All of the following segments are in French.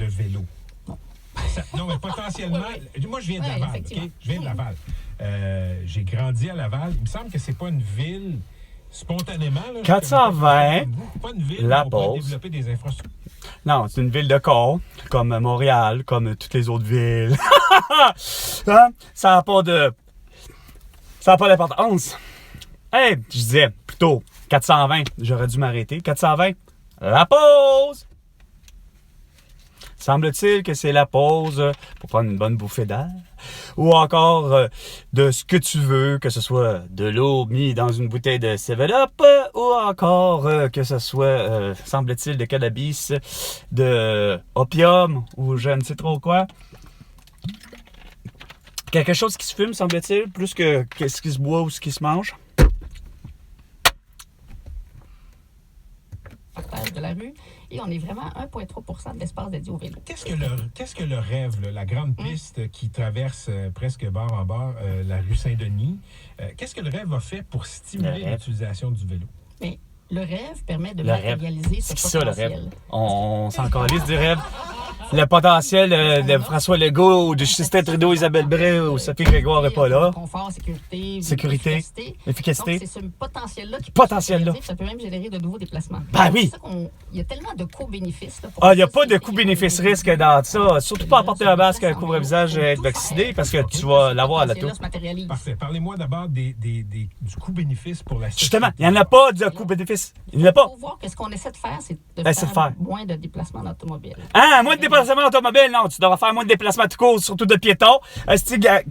le vélo? Non, mais potentiellement... Moi, je viens de Laval, OK? Je viens de Laval. J'ai grandi à Laval. Il me semble que c'est pas une ville... Spontanément, là, 420, pas une ville La où on pourrait Beauce. développer des infrastructures. Non, c'est une ville de corps, comme Montréal, comme toutes les autres villes. Hein? Ça n'a pas d'importance. Hey, je disais plutôt 420, j'aurais dû m'arrêter. 420, la pause! Semble-t-il que c'est la pause pour prendre une bonne bouffée d'air ou encore de ce que tu veux, que ce soit de l'eau mis dans une bouteille de 7-Up ou encore que ce soit, semble-t-il, de cannabis, de opium ou je ne sais trop quoi. Quelque chose qui se fume, semble-t-il, plus que ce qui se boit ou ce qui se mange. Partage de la rue et on est vraiment 1,3% de l'espace dédié au vélo. Qu'est-ce que le rêve, là, la grande piste qui traverse presque bord en bord la rue Saint-Denis, qu'est-ce que le rêve a fait pour stimuler l'utilisation du vélo? Mais le rêve permet de Le rêve. matérialiser ce C'est ça, le potentiel. rêve. On s'en calisse du rêve. Le potentiel de François Legault, de Justin Trudeau, Isabelle Bray ou Sophie Grégoire n'est pas là. Confort, sécurité, Efficacité. Donc, c'est ce potentiel-là qui Potentiel-là. ça peut même générer de nouveaux déplacements. Ben oui. Il y a tellement de co-bénéfices. Ah, il n'y a pas de coût-bénéfice-risque dans ça. Surtout pas apporter un masque, un couvre-visage et être vacciné parce que tu vas l'avoir là tout. Parfait. Parlez-moi d'abord du coût-bénéfice pour la société. Justement, il n'y en a pas de coût-bénéfice. Il n'y en a pas. Il faut voir que ce qu'on essaie de faire, c'est de c'est faire moins de déplacements d'automobile. Ah, moins de déplacements automobile, non. Tu devras faire moins de déplacements tout court, surtout de piétons.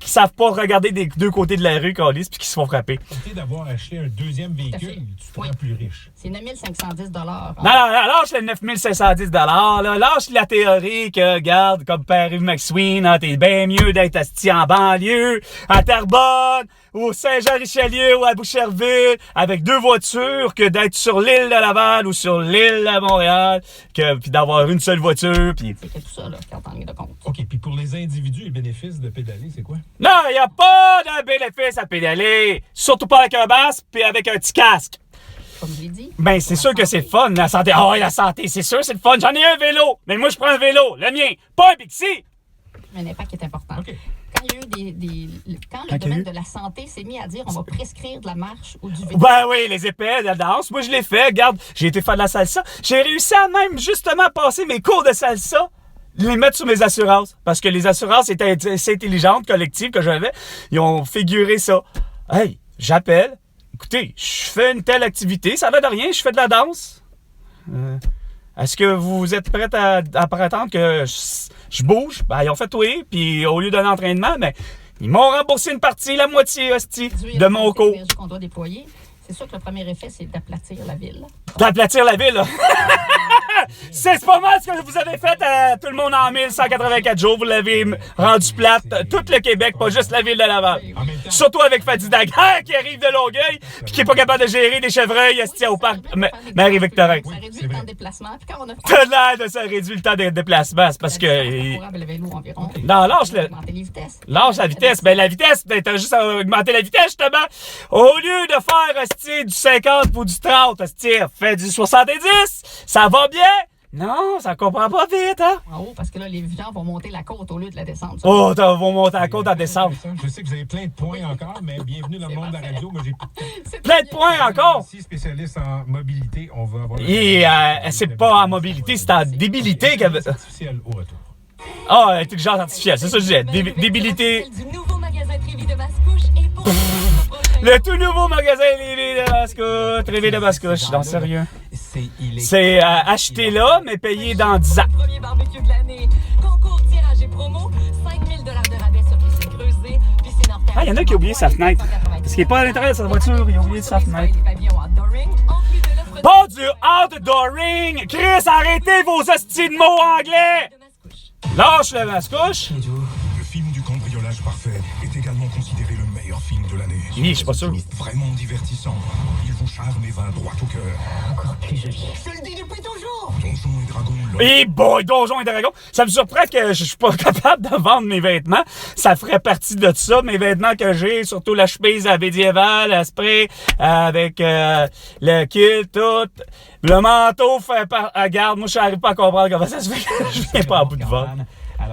Qui savent pas regarder des deux côtés de la rue, câlisse, puis qui se font frapper. L'idée d'avoir acheté un deuxième véhicule, tu te rends plus riche. C'est 9 510 $. Non, lâche les 9 510 $. Là. Lâche la théorie que, regarde, comme Père Yves McSween, hein, t'es bien mieux d'être assis en banlieue, à Terrebonne, ou Saint-Jean-Richelieu, ou à Boucherville, avec deux voitures, que d'être sur l'île de Laval ou sur l'île de Montréal, puis d'avoir une seule voiture, puis... C'est que tout ça, là, quand on est de compte. OK, puis pour les individus, les bénéfices de pédaler, c'est quoi? Non, il n'y a pas de bénéfice à pédaler. Surtout pas avec un masque, puis avec un petit casque. Comme je l'ai dit. Ben, c'est sûr que c'est le fun, la santé. Ah, la santé, c'est sûr, c'est le fun. J'en ai un vélo, mais moi, je prends un vélo, le mien, pas un Bixi. Mais l'impact est important. Okay. Quand il y a eu quand le domaine de la santé s'est mis à dire on va prescrire de la marche ou du vélo. Ben oui, les épais, la danse, moi je l'ai fait. Regarde, j'ai été faire de la salsa. J'ai réussi à même justement passer mes cours de salsa, les mettre sur mes assurances. Parce que les assurances étaient assez intelligentes, collectives que j'avais. Ils ont figuré ça. Hey, j'appelle. Écoutez, je fais une telle activité, ça va de rien, je fais de la danse. Est-ce que vous êtes prête à prétendre que je bouge? Ben, ils ont fait oui, puis au lieu d'un entraînement, ben, ils m'ont remboursé une partie, la moitié, hostie, de mon cours. Qu'on doit déployer. C'est sûr que le premier effet, c'est d'aplatir la ville. D'aplatir la ville, là. C'est pas mal ce que vous avez fait à tout le monde en 1184 jours. Vous l'avez rendu plate. Tout le Québec, pas juste la ville de Laval. Surtout avec Fadi Daguerre qui arrive de Longueuil puis qui est pas capable de gérer des chevreuils au parc Marie-Victorin. Ça réduit le temps de déplacement. Puis quand on a T'as l'air de ça réduit le temps de déplacement. C'est parce que... le vélo environ. Non, lâche la vitesse. Ben la vitesse, ben, t'as juste à augmenter la vitesse, justement. Au lieu de faire du 50 ou du 30, fais du 70. Ça va bien. Non, ça comprend pas vite, hein? En haut, parce que là, les gens vont monter la côte au lieu de la descendre. Oh, ils vont monter la côte en descente. Je sais que vous avez plein de points encore, mais bienvenue dans le monde de la radio. Moi, j'ai plein de points encore. Si spécialiste en mobilité, on va avoir... Et c'est pas en mobilité, c'est en débilité. Intelligence artificielle au retour. Ah, intelligence artificielle, c'est ça que je disais. Débilité. Du nouveau magasin Trévi de Mascouche et pour le tout nouveau magasin Trévi de Mascouche. Trévi de Mascouche, non, sérieux. C'est acheter là, mais payer dans 10 ans. premier barbecue de l'année. Concours, tirage et promo. 5 000 $ de rabais sur piscine creusée. Piscine hors terre. Ah, il y en a qui ont oublié sa fenêtre. Parce qu'il n'est pas à l'intérieur de sa voiture, ils ont oublié sa fenêtre. Pas du outdooring! Chris, arrêtez vos hosties de mots anglais! Lâche le Mascouche! Le film du cambriolage parfait est également considéré le meilleur film de l'année. Oui, je suis pas sûr. Vraiment divertissant. Il vous charme et va droit au cœur. Encore plus joli. Donjons et Dragons Et boy, Donjons et Dragons. Ça me surprend que je suis pas capable de vendre mes vêtements. Ça ferait partie de ça, mes vêtements que j'ai, surtout la chemise à médiévale, à spray, avec le kit, tout. Le manteau fait par... Regarde, moi, je n'arrive pas à comprendre comment ça se fait que je viens pas à bout de vente.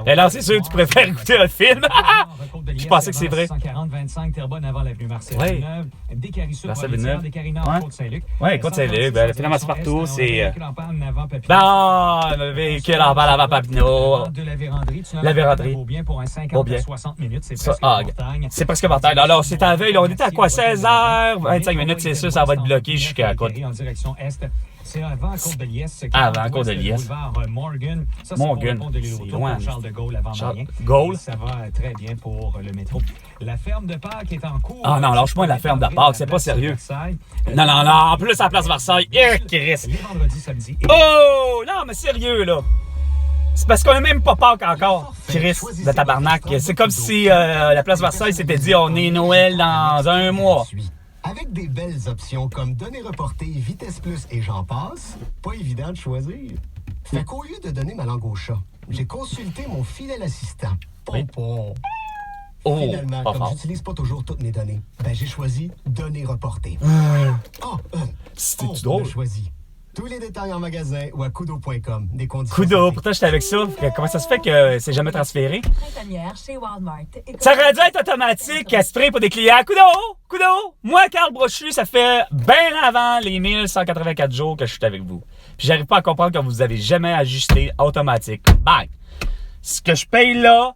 Et là, c'est sûr que tu préfères écouter un film. Je pensais que c'est vrai. 140-25 Terrebonne avant l'avenue Marcel Oui. Villeneuve. Descaries-Sud, Marcel Villeneuve. Descaries-Nord, Ouais. Côte-Saint-Luc. Oui, Côte-Saint-Luc. Ben, finalement, c'est partout. C'est... Bon, le véhicule en bas avant Papineau. De la véranderie. La véranderie. Beaubien pour un 50 Beaubien. à 60 minutes. C'est Ça, presque Montagne. c'est presque mortel. Alors, c'est à veille. On était à quoi? 16h, 25 minutes, c'est sûr, ça va être bloqué jusqu'à quoi? En direction est. C'est avant Côte-de-Liesse. Avant Côte-de-Liesse. Morgan. Ça, c'est Morgan. pour le pont de l'île C'est Autour, loin, pour Charles de Gaulle avant Charles Marien. de Gaulle. Et ça va très bien pour le métro. La ferme de Pâques est en cours. Ah non, lâche-moi la ferme de Pâques, c'est pas sérieux. Non, non, non, en plus, à la place Versailles. Chris. Les vendredis, samedis. Oh! Non, mais sérieux, là. C'est parce qu'on n'a même pas Pâques encore, Chris, de tabarnak. C'est comme si la place Versailles s'était dit on est Noël dans un mois. Avec des belles options comme données reportées, vitesse plus et j'en passe, pas évident de choisir. Fait qu'au lieu de donner ma langue au chat, j'ai consulté mon fidèle assistant, Pompon. Oh, Finalement, pas comme fort. j'utilise pas toujours toutes mes données, ben j'ai choisi données reportées. C'était On drôle. a choisi. Tous les détails en magasin ou à kudo.com. Des conditions. Kudo, s'appliquent. pourtant j'étais avec ça. Comment ça se fait que c'est jamais transféré? Printanière chez Walmart. Ça aurait dû être automatique, castré pour des clients. Kudo! Moi, Carl Brochu, ça fait bien avant les 1184 jours que je suis avec vous. Puis j'arrive pas à comprendre que vous avez jamais ajusté automatique. Bang! Ce que je paye là,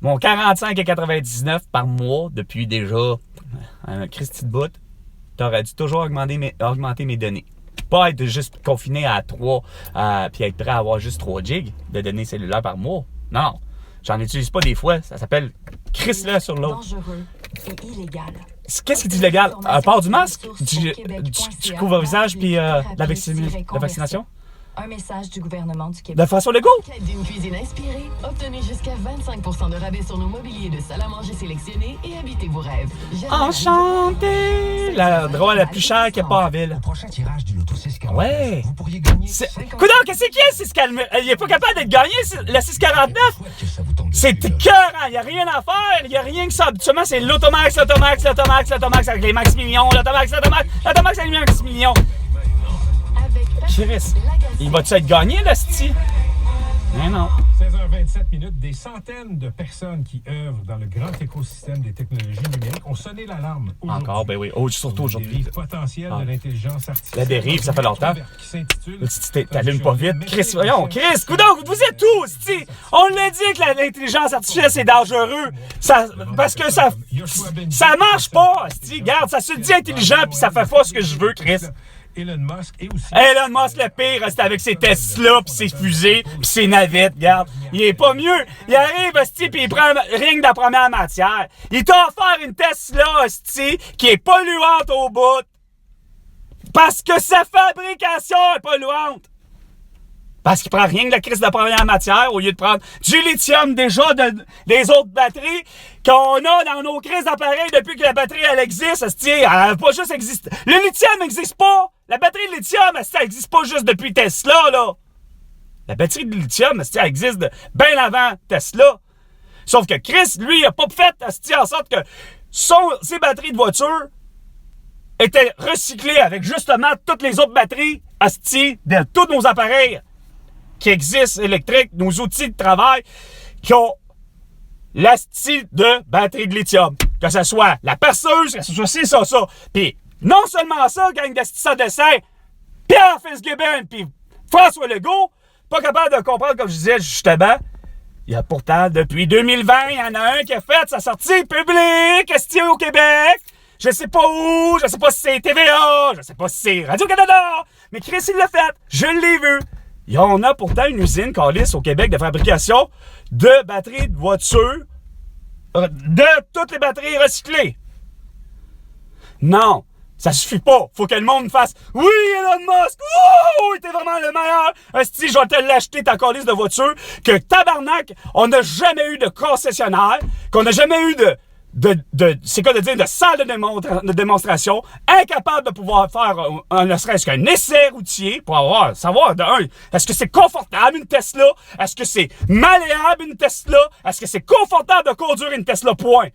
mon 45,99 par mois depuis déjà un Christy de bout, t'aurais dû toujours augmenter mes données. Pas être juste confiné à 3, puis être prêt à avoir juste 3 gigs de données cellulaires par mois. Non, j'en utilise pas des fois. Ça s'appelle Chris là sur l'autre. Dangereux et illégal. Qu'est-ce qui est illégal? Port du masque? Du couvre-visage puis la vaccination? Un message du gouvernement du Québec. De François Legault? Quête d'une cuisine inspirée? Obtenez jusqu'à 25% de rabais sur nos mobiliers de salle à manger sélectionnés et habitez vos rêves. Enchanté! La droite la plus chère qu'il n'y a pas en ville. Au prochain tirage du Loto 649, Ouais. vous pourriez gagner Coudon, qu'est-ce qu'il y a, 649? Il est pas capable d'être gagné, le 649? que ça vous tombe C'est dessus, là. cœur, il n'y a rien à faire, il n'y a rien que ça. Habituellement, c'est l'Automax avec les max millions, l'Automax avec les max millions. Chris, il va-tu être gagné, le sti? Mais non. 16h27 minutes, des centaines de personnes qui œuvrent dans le grand écosystème des technologies numériques ont sonné l'alarme. Encore, ben oui. Oh, surtout La aujourd'hui. dérive potentielle de l'intelligence artificielle. La dérive, ça fait longtemps. Qui s'intitule... T'allumes pas vite. Chris, voyons, Chris, coudonc, vous êtes où, sti? On l'a dit que l'intelligence artificielle, c'est dangereux. Parce que ça marche pas, sti. Regarde, ça se dit intelligent, puis ça fait pas ce que je veux, Chris. Elon Musk et aussi... Elon Musk, le pire, reste avec ses Tesla, pis ses fusées, pis ses navettes, regarde. Il est pas mieux. Il arrive, hostie, pis il prend rien que de la première matière. Il t'a offert une Tesla, hostie, qui est polluante au bout. Parce que sa fabrication est polluante. Parce qu'il prend rien que de la crise de la première matière au lieu de prendre du lithium déjà des autres batteries qu'on a dans nos crises d'appareils depuis que la batterie elle existe. Elle n'a pas juste existé. Le lithium n'existe pas. La batterie de lithium, elle n'existe pas juste depuis Tesla, là. La batterie de lithium, elle existe bien avant Tesla. Sauf que Chris, lui, il a pas fait en sorte que ses batteries de voiture étaient recyclées avec justement toutes les autres batteries de tous nos appareils qui existent électriques, nos outils de travail qui ont l'asti de batterie de lithium. Que ce soit la perceuse, que ce soit ci, ça. Puis non seulement ça, gang d'asti de dessin, Pierre Fitzgibbon puis François Legault, pas capable de comprendre, comme je disais justement, il y a pourtant, depuis 2020, il y en a un qui a fait sa sortie publique, esti au Québec. Je sais pas où, je sais pas si c'est TVA, je sais pas si c'est Radio-Canada, mais Chris, il l'a fait, je l'ai vu. On a pourtant une usine, Callis, au Québec, de fabrication de batteries de voitures, de toutes les batteries recyclées. Non, ça suffit pas. Faut que le monde fasse « Oui, Elon Musk! Oh, t'es vraiment le meilleur! Esti, je vais te l'acheter, ta Callis de voiture. » Que tabarnak, on n'a jamais eu de concessionnaire, qu'on n'a jamais eu c'est quoi de dire, de salle de démonstration, incapable de pouvoir faire ne serait-ce qu'un essai routier pour savoir, de un, est-ce que c'est confortable une Tesla? Est-ce que c'est malléable une Tesla? Est-ce que c'est confortable de conduire une Tesla? Point.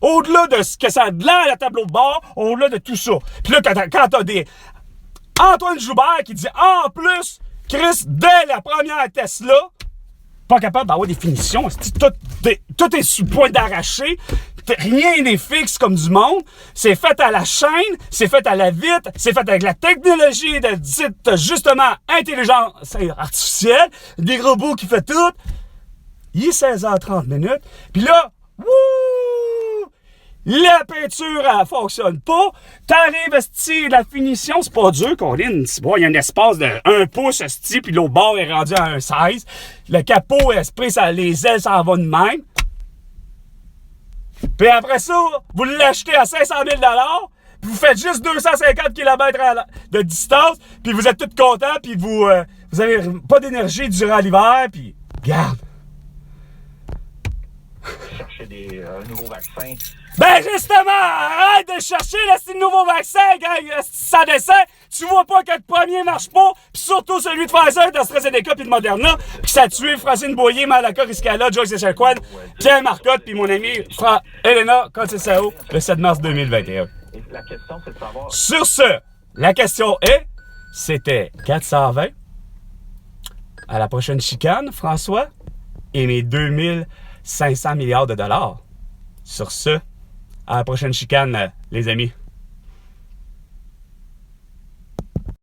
Au-delà de ce que ça a de l'air à la tableau de bord, au-delà de tout ça. Puis là, quand t'as des Antoine Joubert qui dit « en plus, Chris, dès la première Tesla, pas capable d'avoir des finitions. Tout est sous point d'arracher. Rien n'est fixe comme du monde. C'est fait à la chaîne, c'est fait à la vitre, c'est fait avec la technologie de dite justement intelligence artificielle, des robots qui font tout. Il est 16h30 minutes. Puis là, wouh! La peinture, elle fonctionne pas. T'arrives, esti, la finition, c'est pas dur, Colin. Il y a un espace de 1 pouce, esti, puis l'autre bord est rendu à 1,16. Le capot, esprit, les ailes s'en vont de même. Puis après ça, vous l'achetez à 500 000 $, puis vous faites juste 250 km de distance, puis vous êtes tous contents, puis vous avez pas d'énergie durant l'hiver, puis regarde. Chercher un nouveau vaccin. Ben justement, arrête de chercher le nouveau vaccin, gars, ça descend, tu vois pas que le premier marche pas, pis surtout celui de Pfizer, d'AstraZeneca pis de Moderna, pis ça a tué Francine Boyer, Malaka Riscala, Joyce Echaquan, Pierre Marcotte pis mon ami Elena Contessao, le 7 mars 2021. La question, c'est de savoir... Sur ce, la question est, c'était 420. À la prochaine chicane, François, et mes 2500 milliards de dollars. Sur ce, à la prochaine chicane, les amis.